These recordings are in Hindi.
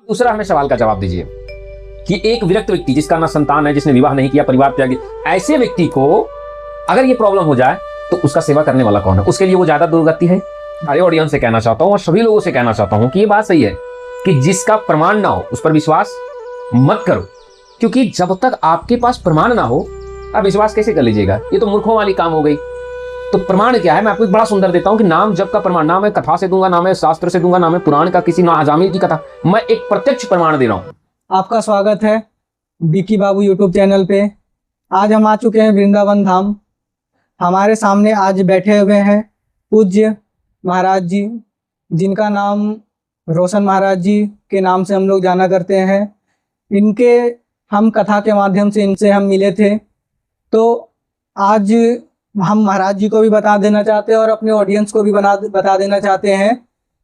दूसरा हमें सवाल का जवाब दीजिए कि एक विरक्त व्यक्ति जिसका ना संतान है, जिसने विवाह नहीं किया, परिवार त्यागी, ऐसे व्यक्ति को अगर ये प्रॉब्लम हो जाए तो उसका सेवा करने वाला कौन है? उसके लिए वो ज्यादा दुर्गति है। सारे ऑडियंस से कहना चाहता हूं और सभी लोगों से कहना चाहता हूं कि ये बात सही है कि जिसका प्रमाण ना हो उस पर विश्वास मत करो, क्योंकि जब तक आपके पास प्रमाण ना हो आप विश्वास कैसे कर लीजिएगा? ये तो मूर्खों वाली काम हो गई। तो प्रमाण क्या है? मैं आपको एक बड़ा सुंदर देता हूं कि नाम जप का प्रमाण, ना मैं कथा से दूंगा, ना मैं शास्त्र से दूंगा, ना मैं पुराण का किसी, ना अजामिल की कथा, मैं एक प्रत्यक्ष प्रमाण दे रहा हूं। आपका स्वागत है बिक्की बाबू यूट्यूब चैनल पे। आज हम आ चुके हैं वृंदावन धाम। हमारे सामने आज बैठे हुए हैं पूज्य महाराज जी, जिनका नाम रोशन महाराज जी के नाम से हम लोग जाना करते हैं। इनके हम कथा के माध्यम से इनसे हम मिले थे, तो आज हम महाराज जी को भी बता देना चाहते हैं और अपने ऑडियंस को भी बता देना चाहते हैं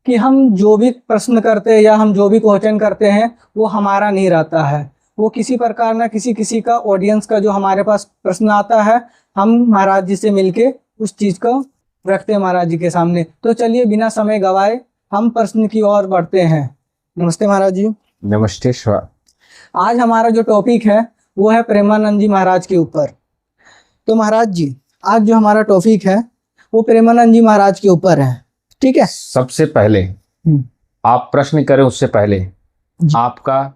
कि हम जो भी प्रश्न करते हैं या हम जो भी क्वेश्चन करते हैं वो हमारा नहीं रहता है, वो किसी प्रकार ना किसी का ऑडियंस का जो हमारे पास प्रश्न आता है हम महाराज जी से मिलके उस चीज़ को रखते हैं महाराज जी के सामने। तो चलिए बिना समय गवाए हम प्रश्न की ओर बढ़ते हैं। नमस्ते महाराज जी। नमस्ते सर। आज हमारा जो टॉपिक है वो है प्रेमानंद जी महाराज के ऊपर। तो महाराज जी आज जो हमारा टॉपिक है वो प्रेमानंद जी महाराज के ऊपर है, ठीक है? सबसे पहले आप प्रश्न करें उससे पहले आपका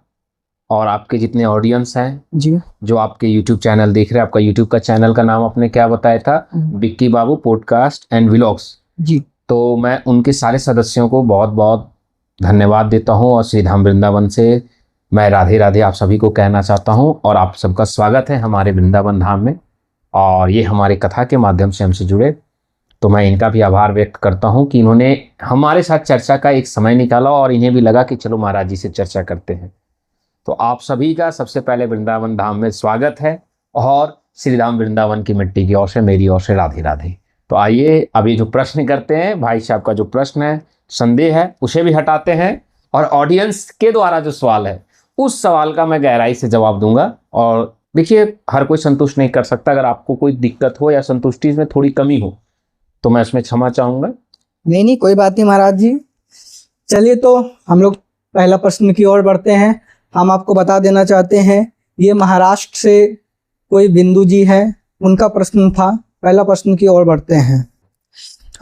और आपके जितने ऑडियंस हैं जी, जो आपके YouTube चैनल देख रहे हैं, आपका YouTube का चैनल का नाम आपने क्या बताया था? बिक्की बाबू पॉडकास्ट एंड व्लॉग्स जी। तो मैं उनके सारे सदस्यों को बहुत बहुत धन्यवाद देता हूं और श्री धाम वृंदावन से मैं राधे राधे आप सभी को कहना चाहता हूं और आप सबका स्वागत है हमारे वृंदावन धाम में। और ये हमारे कथा के माध्यम से हमसे जुड़े, तो मैं इनका भी आभार व्यक्त करता हूं कि इन्होंने हमारे साथ चर्चा का एक समय निकाला और इन्हें भी लगा कि चलो महाराज जी से चर्चा करते हैं। तो आप सभी का सबसे पहले वृंदावन धाम में स्वागत है और श्री राम वृंदावन की मिट्टी की ओर से मेरी ओर से राधे राधे। तो आइए अभी जो प्रश्न करते हैं, भाई साहब का जो प्रश्न है, संदेह है, उसे भी हटाते हैं और ऑडियंस के द्वारा जो सवाल है उस सवाल का मैं गहराई से जवाब दूंगा। और देखिए हर कोई संतुष्ट नहीं कर सकता, अगर आपको कोई दिक्कत हो या संतुष्टि में थोड़ी कमी हो तो मैं उसमें क्षमा चाहूंगा। नहीं कोई बात नहीं महाराज जी। चलिए तो हम लोग पहला प्रश्न की ओर बढ़ते हैं। हम आपको बता देना चाहते हैं ये महाराष्ट्र से कोई बिंदु जी है, उनका प्रश्न था। पहला प्रश्न की ओर बढ़ते हैं।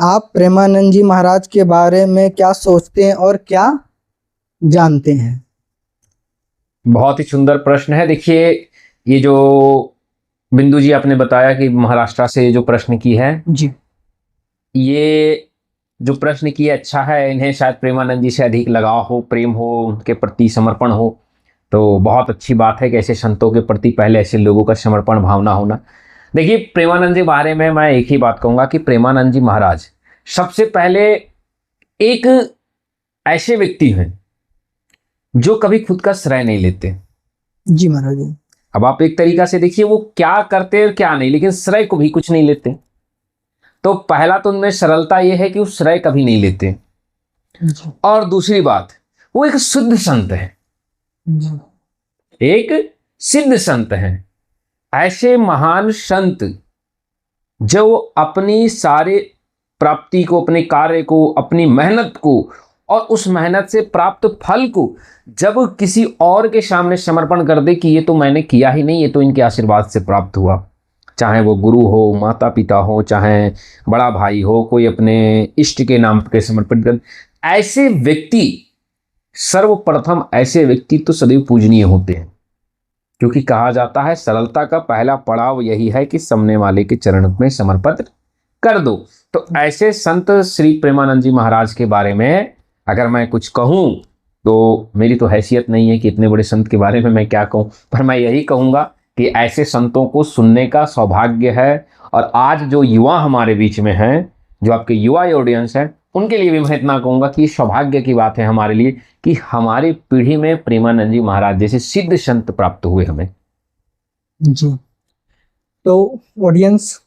आप प्रेमानंद जी महाराज के बारे में क्या सोचते हैं और क्या जानते हैं? बहुत ही सुंदर प्रश्न है। देखिए ये जो बिंदु जी आपने बताया कि महाराष्ट्र से जो प्रश्न की है जी, ये जो प्रश्न किया अच्छा है। इन्हें शायद प्रेमानंद जी से अधिक लगाव हो, प्रेम हो, उनके प्रति समर्पण हो, तो बहुत अच्छी बात है कि ऐसे संतों के प्रति पहले ऐसे लोगों का समर्पण भावना होना। देखिए प्रेमानंद जी बारे में मैं एक ही बात कहूँगा कि प्रेमानंद जी महाराज सबसे पहले एक ऐसे व्यक्ति हैं जो कभी खुद का श्रेय नहीं लेते। जी महाराज जी। अब आप एक तरीका से देखिए वो क्या करते और क्या नहीं, लेकिन श्रेय को भी कुछ नहीं लेते। तो पहला तो उनमें सरलता ये है कि वो श्रेय कभी नहीं लेते। और दूसरी बात वो एक शुद्ध संत है, एक सिद्ध संत है। ऐसे महान संत जो अपनी सारे प्राप्ति को, अपने कार्य को, अपनी मेहनत को और उस मेहनत से प्राप्त फल को जब किसी और के सामने समर्पण कर दे कि ये तो मैंने किया ही नहीं, ये तो इनके आशीर्वाद से प्राप्त हुआ, चाहे वो गुरु हो, माता पिता हो, चाहे बड़ा भाई हो, कोई अपने इष्ट के नाम पे समर्पित कर, ऐसे व्यक्ति सर्वप्रथम ऐसे व्यक्ति तो सदैव पूजनीय होते हैं। क्योंकि कहा जाता है सरलता का पहला पड़ाव यही है कि सामने वाले के चरण में समर्पित कर दो। तो ऐसे संत श्री प्रेमानंद जी महाराज के बारे में अगर मैं कुछ कहूँ तो मेरी तो हैसियत नहीं है कि इतने बड़े संत के बारे में मैं क्या कहूँ, पर मैं यही कहूँगा कि ऐसे संतों को सुनने का सौभाग्य है। और आज जो युवा हमारे बीच में हैं, जो आपके युवा ऑडियंस हैं, उनके लिए भी मैं इतना कहूँगा कि सौभाग्य की बात है हमारे लिए कि हमारी पीढ़ी में प्रेमानंद जी महाराज जैसे सिद्ध संत प्राप्त हुए हमें। जी तो ऑडियंस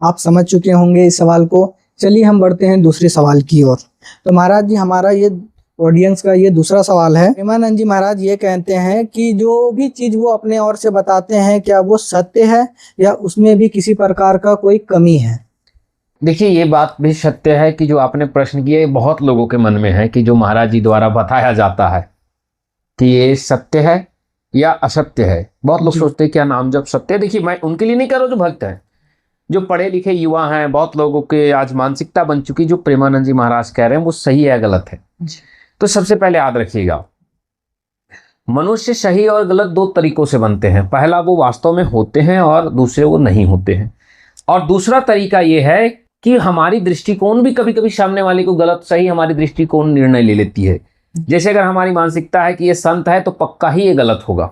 आप समझ चुके होंगे इस सवाल को। चलिए हम बढ़ते हैं दूसरे सवाल की ओर। तो महाराज जी हमारा ये ऑडियंस का ये दूसरा सवाल है। प्रेमानंद जी महाराज ये कहते हैं कि जो भी चीज़ वो अपने ओर से बताते हैं क्या वो सत्य है या उसमें भी किसी प्रकार का कोई कमी है? देखिए ये बात भी सत्य है कि जो आपने प्रश्न किया बहुत लोगों के मन में है कि जो महाराज जी द्वारा बताया जाता है कि ये सत्य है या असत्य है। बहुत लोग जी। सोचते हैं क्या नाम जप सत्य है। देखिए, मैं उनके लिए नहीं कह रहा हूँ जो भक्त हैं, जो पढ़े लिखे युवा हैं, बहुत लोगों के आज मानसिकता बन चुकी, जो प्रेमानंद जी महाराज कह रहे हैं वो सही है गलत है। जी। तो सबसे पहले याद रखिएगा, मनुष्य सही और गलत दो तरीकों से बनते हैं। पहला, वो वास्तव में होते हैं, और दूसरे वो नहीं होते हैं। और दूसरा तरीका ये है कि हमारी दृष्टिकोण भी कभी कभी सामने वाले को गलत सही हमारी दृष्टिकोण निर्णय ले लेती है। जैसे अगर हमारी मानसिकता है कि ये संत है तो पक्का ही ये गलत होगा,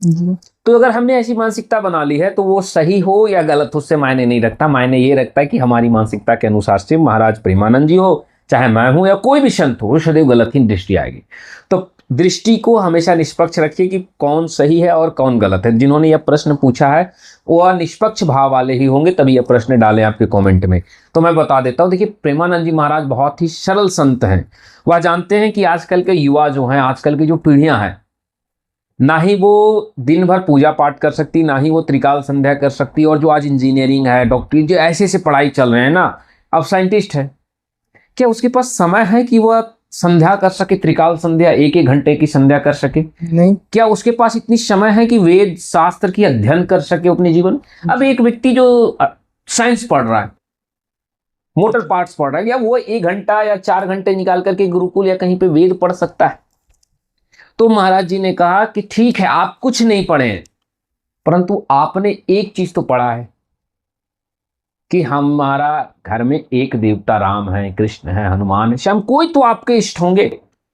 जी। तो अगर हमने ऐसी मानसिकता बना ली है तो वो सही हो या गलत उससे मायने नहीं रखता। मायने ये रखता है कि हमारी मानसिकता के अनुसार से महाराज प्रेमानंद जी हो, चाहे मैं हूं या कोई भी संत हो, वो सदैव गलत ही दृष्टि आएगी। तो दृष्टि को हमेशा निष्पक्ष रखिए कि कौन सही है और कौन गलत है। जिन्होंने यह प्रश्न पूछा है वह निष्पक्ष भाव वाले ही होंगे, तभी यह प्रश्न डालें आपके कमेंट में। तो मैं बता देता हूं, देखिए प्रेमानंद जी महाराज बहुत ही सरल संत हैं। वह जानते हैं कि आजकल के युवा जो हैं, आजकल की जो पीढ़ियां हैं, ना ही वो दिन भर पूजा पाठ कर सकती, ना ही वो त्रिकाल संध्या कर सकती। और जो आज इंजीनियरिंग है, डॉक्टरी, जो ऐसे ऐसे पढ़ाई चल रहे हैं ना, अब साइंटिस्ट है, क्या उसके पास समय है कि वह संध्या कर सके, त्रिकाल संध्या 1-1 घंटे की संध्या कर सके? नहीं। क्या उसके पास इतनी समय है कि वेद शास्त्र की अध्ययन कर सके अपने जीवन? अब एक व्यक्ति जो साइंस पढ़ रहा है, मोटर पार्ट्स पढ़ रहा है, क्या वो 1 घंटा या 4 घंटे निकाल करके गुरुकुल या कहीं पे वेद पढ़ सकता है? तो महाराज जी ने कहा कि ठीक है, आप कुछ नहीं पढ़े हैं, परंतु आपने एक चीज तो पढ़ा है कि हमारा घर में एक देवता राम है, कृष्ण है, हनुमान है, श्याम, कोई तो आपके इष्ट होंगे।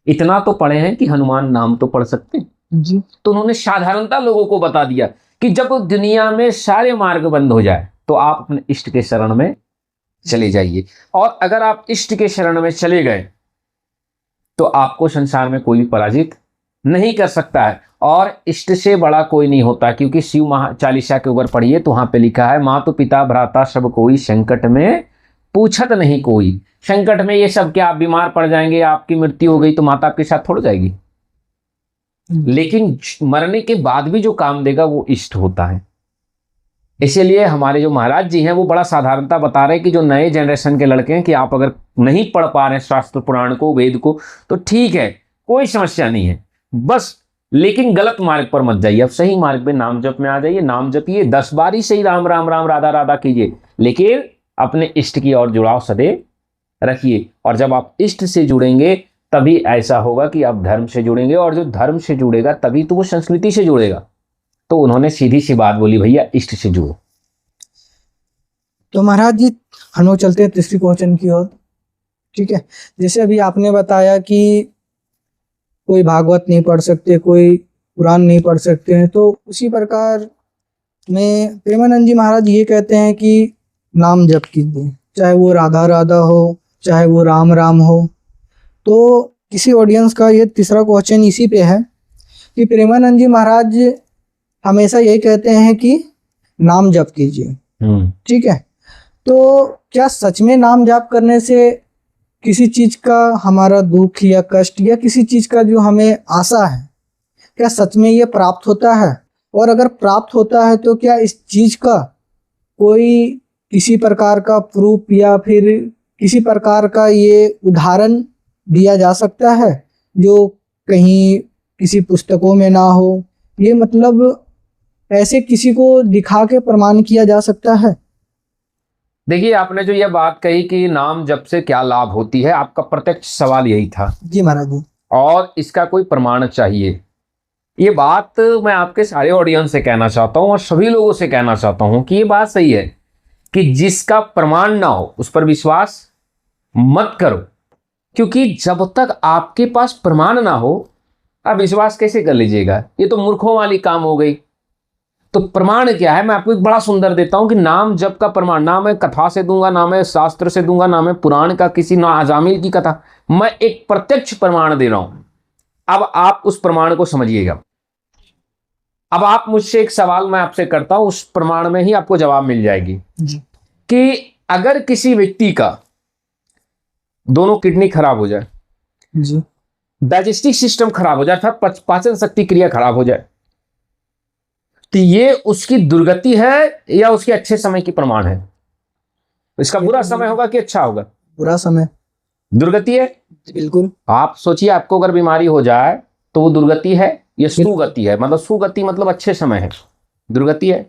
इतना तो पढ़े हैं कि हनुमान नाम तो पढ़ सकते हैं। जी। तो उन्होंने साधारणता लोगों को बता दिया कि जब दुनिया में सारे मार्ग बंद हो जाए तो आप अपने इष्ट के शरण में चले जाइए। और अगर आप इष्ट के शरण में चले गए तो आपको संसार में कोई भी पराजित नहीं कर सकता है। और इष्ट से बड़ा कोई नहीं होता, क्योंकि शिव महा चालीसा के ऊपर पढ़िए तो वहां पे लिखा है, माँ तो पिता भ्राता सब कोई, संकट में पूछत नहीं कोई। संकट में ये सब क्या, आप बीमार पड़ जाएंगे, आपकी मृत्यु हो गई तो माता आपके साथ थोड़ जाएगी, लेकिन मरने के बाद भी जो काम देगा वो इष्ट होता है। इसीलिए हमारे जो महाराज जी हैं वो बड़ा साधारणता बता रहे हैं कि जो नए जनरेशन के लड़के हैं कि आप अगर नहीं पढ़ पा रहे हैं शास्त्र पुराण को, वेद को, तो ठीक है, कोई समस्या नहीं है, बस लेकिन गलत मार्ग पर मत जाइए। अब सही मार्ग पे नाम जप में आ जाइए, नाम जपिए, 10 बार ही सही राम राम राम राधा राधा कीजिए, लेकिन अपने इष्ट की ओर जुड़ाव सदैव रखिए। और जब आप इष्ट से जुड़ेंगे तभी ऐसा होगा कि आप धर्म से जुड़ेंगे, और जो धर्म से जुड़ेगा तभी तो वो संस्कृति से जुड़ेगा। तो उन्होंने सीधी सी बात बोली, भैया इष्ट से जुड़ो। तो महाराज जी हम लोग चलते हैं तीसरी क्वेश्चन की ओर। ठीक है, जैसे अभी आपने बताया कि कोई भागवत नहीं पढ़ सकते, कोई पुराण नहीं पढ़ सकते हैं, तो उसी प्रकार में प्रेमानंद जी महाराज ये कहते हैं कि नाम जप कीजिए, चाहे वो राधा राधा हो, चाहे वो राम राम हो। तो किसी ऑडियंस का ये तीसरा क्वेश्चन इसी पे है कि प्रेमानंद जी महाराज हमेशा यही कहते हैं कि नाम जप कीजिए, ठीक है, तो क्या सच में नाम जाप करने से किसी चीज का हमारा दुख या कष्ट या किसी चीज का जो हमें आशा है, क्या सच में ये प्राप्त होता है? और अगर प्राप्त होता है तो क्या इस चीज का कोई किसी प्रकार का प्रूफ या फिर किसी प्रकार का ये उदाहरण दिया जा सकता है जो कहीं किसी पुस्तकों में ना हो? ये मतलब ऐसे किसी को दिखा के प्रमाण किया जा सकता है? देखिए, आपने जो यह बात कही कि नाम जप से क्या लाभ होती है, आपका प्रत्यक्ष सवाल यही था। जी महाराज जी। और इसका कोई प्रमाण चाहिए। ये बात मैं आपके सारे ऑडियंस से कहना चाहता हूं और सभी लोगों से कहना चाहता हूं कि ये बात सही है कि जिसका प्रमाण ना हो उस पर विश्वास मत करो, क्योंकि जब तक आपके पास प्रमाण ना हो आप विश्वास कैसे कर लीजिएगा? ये तो मूर्खों वाली काम हो गई। तो प्रमाण क्या है, मैं आपको एक बड़ा सुंदर देता हूं कि नाम जप का प्रमाण ना मैं कथा से दूंगा, ना मैं शास्त्र से दूंगा, ना मैं पुराण का किसी, ना अजामिल की कथा, मैं एक प्रत्यक्ष प्रमाण दे रहा हूं। अब आप उस प्रमाण को समझिएगा। अब आप मुझसे एक सवाल मैं आपसे करता हूं, उस प्रमाण में ही आपको जवाब मिल जाएगी जी। कि अगर किसी व्यक्ति का दोनों किडनी खराब हो जाए, जी। डाइजेस्टिव सिस्टम खराब हो जाए, अर्थात पाचन शक्ति क्रिया खराब हो जाए, तो ये उसकी दुर्गति है या उसके अच्छे समय की प्रमाण है? इसका बुरा समय होगा कि अच्छा होगा? बुरा समय। दुर्गति है। बिल्कुल। आप सोचिए, आपको अगर बीमारी हो जाए तो वो दुर्गति है या सुगति है? मतलब सुगति मतलब अच्छे समय है, दुर्गति है।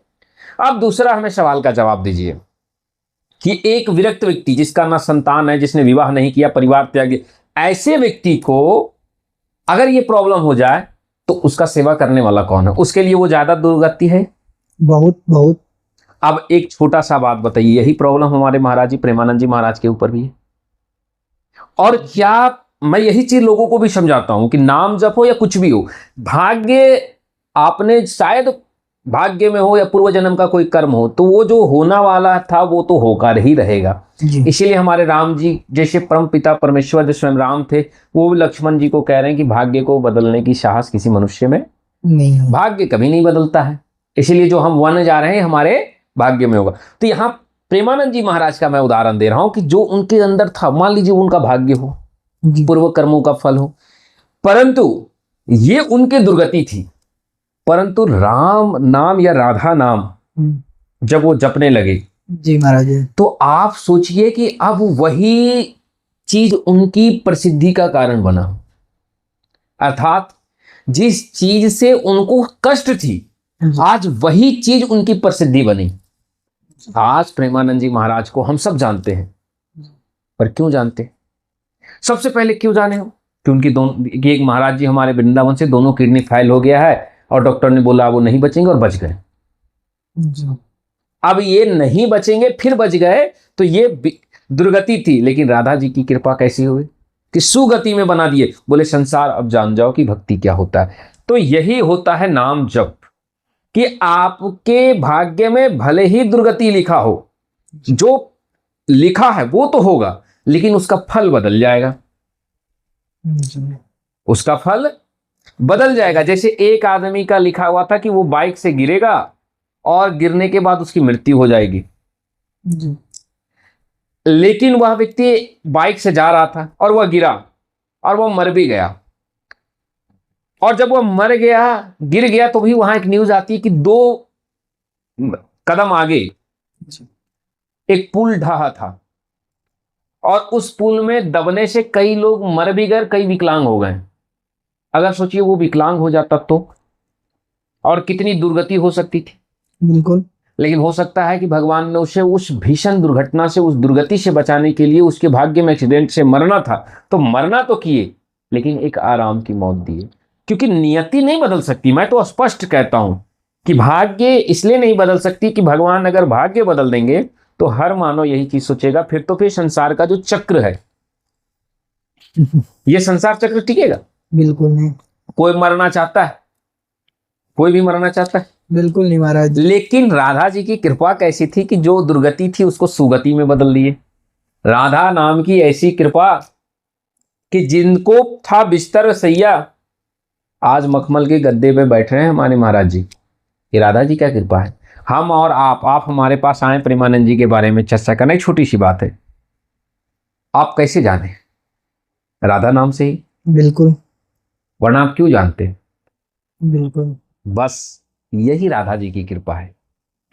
अब दूसरा हमें सवाल का जवाब दीजिए कि एक विरक्त व्यक्ति जिसका ना संतान है, जिसने विवाह नहीं किया, परिवार त्याग दिया, ऐसे व्यक्ति को अगर ये प्रॉब्लम हो जाए तो उसका सेवा करने वाला कौन है? उसके लिए वो ज्यादा दुर्गति है? बहुत बहुत। अब एक छोटा सा बात बताइए, यही प्रॉब्लम हमारे महाराज जी प्रेमानंद जी महाराज के ऊपर भी है। और क्या मैं यही चीज लोगों को भी समझाता हूं कि नाम जप हो या कुछ भी हो, भाग्य आपने शायद भाग्य में हो या पूर्व जन्म का कोई कर्म हो, तो वो जो होना वाला था वो तो होकर ही रहेगा। इसीलिए हमारे राम जी जैसे परम पिता परमेश्वर जो स्वयं राम थे, वो लक्ष्मण जी को कह रहे हैं कि भाग्य को बदलने की साहस किसी मनुष्य में नहीं है। भाग्य कभी नहीं बदलता है, इसीलिए जो हम वन जा रहे हैं हमारे भाग्य में होगा। तो यहाँ प्रेमानंद जी महाराज का मैं उदाहरण दे रहा हूं कि जो उनके अंदर था, मान लीजिए उनका भाग्य हो, पूर्व कर्मों का फल हो, परंतु ये उनके दुर्गति थी, परंतु राम नाम या राधा नाम जब वो जपने लगे जी महाराज, तो आप सोचिए कि अब वही चीज उनकी प्रसिद्धि का कारण बना। अर्थात जिस चीज से उनको कष्ट थी, आज वही चीज उनकी प्रसिद्धि बनी। आज प्रेमानंद जी महाराज को हम सब जानते हैं, पर क्यों जानते? सबसे पहले क्यों जाने हो कि उनकी दोनों, कि एक महाराज जी हमारे वृंदावन से दोनों किडनी फेल हो गया है और डॉक्टर ने बोला वो नहीं बचेंगे, और बच गए। अब ये नहीं बचेंगे फिर बच गए, तो ये दुर्गति थी। लेकिन राधा जी की कृपा कैसी हुई कि सुगति में बना दिए। बोले संसार अब जान जाओ कि भक्ति क्या होता है। तो यही होता है नाम जप, कि आपके भाग्य में भले ही दुर्गति लिखा हो, जो लिखा है वो तो होगा, लेकिन उसका फल बदल जाएगा, उसका फल बदल जाएगा। जैसे एक आदमी का लिखा हुआ था कि वो बाइक से गिरेगा और गिरने के बाद उसकी मृत्यु हो जाएगी, लेकिन वह व्यक्ति बाइक से जा रहा था और वह गिरा और वह मर भी गया। और जब वह मर गया, गिर गया, तो भी वहां एक न्यूज आती है कि 2 कदम आगे एक पुल ढहा था और उस पुल में दबने से कई लोग मर भी गए, कई विकलांग हो गए। अगर सोचिए वो विकलांग हो जाता तो, और कितनी दुर्गति हो सकती थी। बिल्कुल। लेकिन हो सकता है कि भगवान ने उसे उस भीषण दुर्घटना से, उस दुर्गति से बचाने के लिए, उसके भाग्य में एक्सीडेंट से मरना था तो मरना तो किए, लेकिन एक आराम की मौत दिए। क्योंकि नियति नहीं बदल सकती। मैं तो स्पष्ट कहता हूं कि भाग्य इसलिए नहीं बदल सकती कि भगवान अगर भाग्य बदल देंगे तो हर मानव यही चीज सोचेगा, फिर संसार का जो चक्र है, ये संसार चक्र टिकेगा? बिल्कुल नहीं। कोई मरना चाहता है? कोई भी मरना चाहता है? बिल्कुल नहीं महाराज। लेकिन राधा जी की कृपा कैसी थी कि जो दुर्गति थी उसको सुगति में बदल दिए। राधा नाम की ऐसी कृपा कि जिनको था बिस्तर सैया, आज मखमल के गद्दे पे बैठ रहे हैं हमारे महाराज जी। ये राधा जी क्या कृपा है। हम और आप हमारे पास आए प्रेमानंद जी के बारे में चर्चा करना, एक छोटी सी बात है। आप कैसे जाने? राधा नाम से ही। बिल्कुल। वरना आप क्यों जानते? बिल्कुल। बस यही राधा जी की कृपा है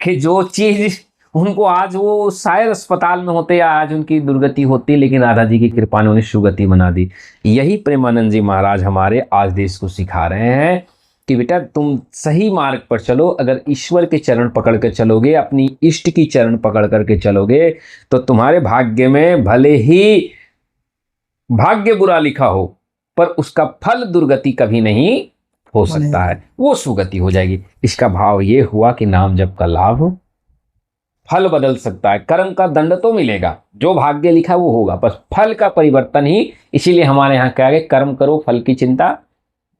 कि जो चीज उनको आज, वो शायद अस्पताल में होते या आज उनकी दुर्गति होती, लेकिन राधा जी की कृपा ने उन्हें सुगति बना दी। यही प्रेमानंद जी महाराज हमारे आज देश को सिखा रहे हैं कि बेटा तुम सही मार्ग पर चलो। अगर ईश्वर के चरण पकड़ कर चलोगे, अपनी इष्ट की चरण पकड़ करके चलोगे, तो तुम्हारे भाग्य में भले ही भाग्य बुरा लिखा हो, पर उसका फल दुर्गति कभी नहीं हो सकता है, वो सुगति हो जाएगी। इसका भाव ये हुआ कि नाम जप का लाभ हो, फल बदल सकता है, कर्म का दंड तो मिलेगा, जो भाग्य लिखा वो होगा, बस फल का परिवर्तन ही। इसीलिए हमारे यहाँ क्या है, कर्म करो फल की चिंता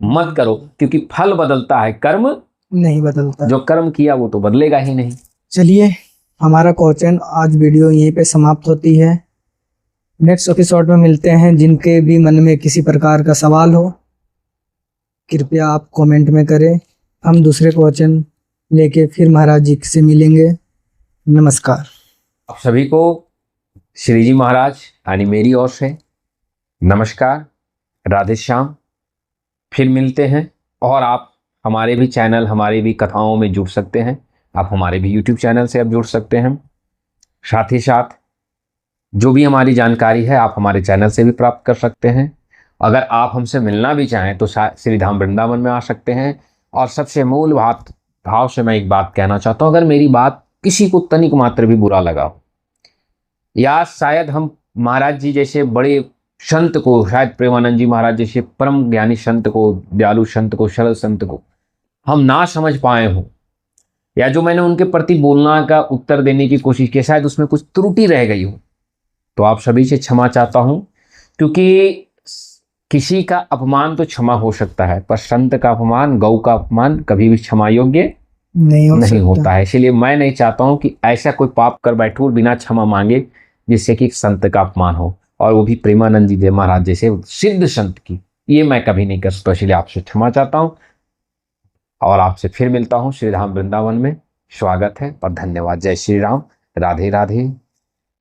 मत करो, क्योंकि फल बदलता है, कर्म नहीं बदलता। जो कर्म किया वो तो बदलेगा ही नहीं। चलिए, हमारा क्वेश्चन आज वीडियो यहीं पे समाप्त होती है। नेक्स्ट एपिसोड में मिलते हैं। जिनके भी मन में किसी प्रकार का सवाल हो, कृपया आप कमेंट में करें। हम दूसरे क्वेश्चन लेके फिर महाराज जी से मिलेंगे। नमस्कार। आप सभी को श्री जी महाराज यानी मेरी ओर से नमस्कार, राधे श्याम। फिर मिलते हैं, और आप हमारे भी चैनल, हमारी भी कथाओं में जुड़ सकते हैं। आप हमारे भी YouTube चैनल से आप जुड़ सकते हैं। साथ ही साथ जो भी हमारी जानकारी है आप हमारे चैनल से भी प्राप्त कर सकते हैं। अगर आप हमसे मिलना भी चाहें तो श्री धाम वृंदावन में आ सकते हैं। और सबसे मूल भाव से मैं एक बात कहना चाहता हूँ, अगर मेरी बात किसी को तनिक मात्र भी बुरा लगा हो, या शायद हम महाराज जी जैसे बड़े संत को, शायद प्रेमानंद जी महाराज जैसे परम ज्ञानी संत को, दयालु संत को, सरल संत को हम ना समझ पाए हों, या जो मैंने उनके प्रति बोलना का उत्तर देने की कोशिश की शायद उसमें कुछ त्रुटि रह गई हो, तो आप सभी से क्षमा चाहता हूं। क्योंकि किसी का अपमान तो क्षमा हो सकता है, पर संत का अपमान, गौ का अपमान कभी भी क्षमा योग्य नहीं होता है। इसलिए मैं नहीं चाहता हूं कि ऐसा कोई पाप कर बैठूं बिना क्षमा मांगे, जिससे कि संत का अपमान हो, और वो भी प्रेमानंद जी महाराज जैसे सिद्ध संत की। ये मैं कभी नहीं कर सकता, इसलिए आपसे क्षमा चाहता हूं और आपसे फिर मिलता हूं श्री धाम वृंदावन में। स्वागत है और धन्यवाद। जय श्री राम। राधे राधे।